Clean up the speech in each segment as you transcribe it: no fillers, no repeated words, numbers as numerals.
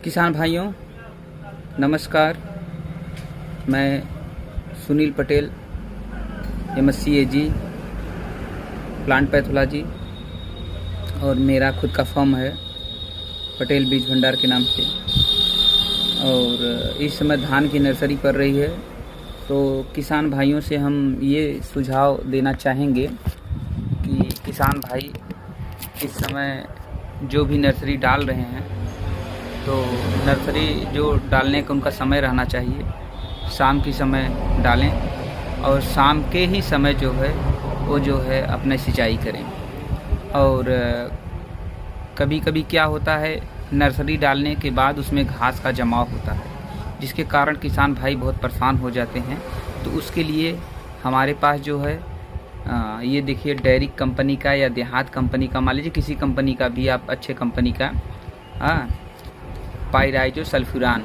किसान भाइयों नमस्कार। मैं Sunil Patel, MSc AG plant pathology, और मेरा खुद का फर्म है पटेल बीज भंडार के नाम से। और इस समय धान की नर्सरी कर रही है। तो किसान भाइयों से हम ये सुझाव देना चाहेंगे कि किसान भाई इस समय जो भी नर्सरी डाल रहे हैं, तो नर्सरी जो डालने का उनका समय रहना चाहिए, शाम की समय डालें और शाम के ही समय जो है वो जो है अपने सिंचाई करें। और कभी कभी क्या होता है, नर्सरी डालने के बाद उसमें घास का जमाव होता है, जिसके कारण किसान भाई बहुत परेशान हो जाते हैं। तो उसके लिए हमारे पास जो है ये देखिए, डेयरी कंपनी का या देहात कंपनी का, मान लीजिए किसी कंपनी का भी, आप अच्छे कंपनी का पाइराइजो सल्फ्यूरान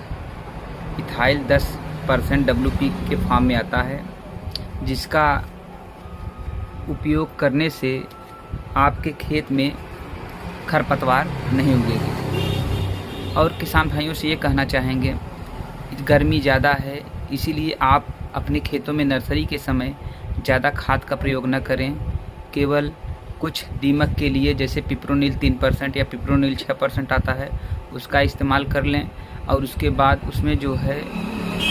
इथाइल 10% WP के फॉर्म में आता है, जिसका उपयोग करने से आपके खेत में खरपतवार नहीं उगेगी। और किसान भाइयों से ये कहना चाहेंगे, गर्मी ज़्यादा है, इसीलिए आप अपने खेतों में नर्सरी के समय ज़्यादा खाद का प्रयोग न करें। केवल कुछ दीमक के लिए, जैसे पिप्रोनिल 3% या पिप्रोनिल 6% आता है, उसका इस्तेमाल कर लें। और उसके बाद उसमें जो है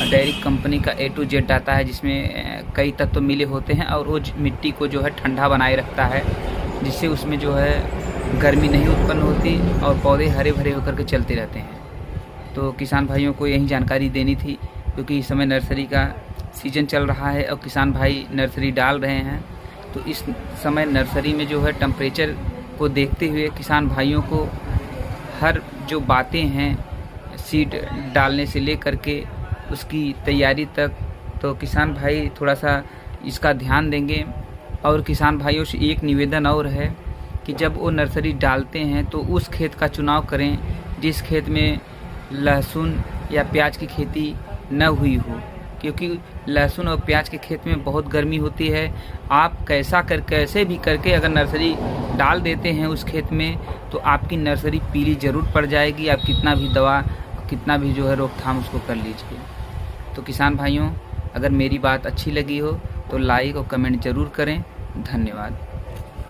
डेयरी कंपनी का A to Z आता है, जिसमें कई तत्व मिले होते हैं, और वो मिट्टी को जो है ठंडा बनाए रखता है, जिससे उसमें जो है गर्मी नहीं उत्पन्न होती और पौधे हरे भरे होकर के चलते रहते हैं। तो किसान भाइयों को यही जानकारी देनी थी, क्योंकि इस समय नर्सरी का सीज़न चल रहा है और किसान भाई नर्सरी डाल रहे हैं। तो इस समय नर्सरी में जो है टेम्परेचर को देखते हुए किसान भाइयों को हर जो बातें हैं, सीड डालने से लेकर के उसकी तैयारी तक, तो किसान भाई थोड़ा सा इसका ध्यान देंगे। और किसान भाइयों से एक निवेदन और है कि जब वो नर्सरी डालते हैं तो उस खेत का चुनाव करें जिस खेत में लहसुन या प्याज की खेती न हुई हो, क्योंकि लहसुन और प्याज के खेत में बहुत गर्मी होती है। आप कैसे भी करके अगर नर्सरी डाल देते हैं उस खेत में, तो आपकी नर्सरी पीली ज़रूर पड़ जाएगी। आप कितना भी दवा, कितना भी जो है रोकथाम उसको कर लीजिए। तो किसान भाइयों, अगर मेरी बात अच्छी लगी हो तो लाइक और कमेंट ज़रूर करें। धन्यवाद।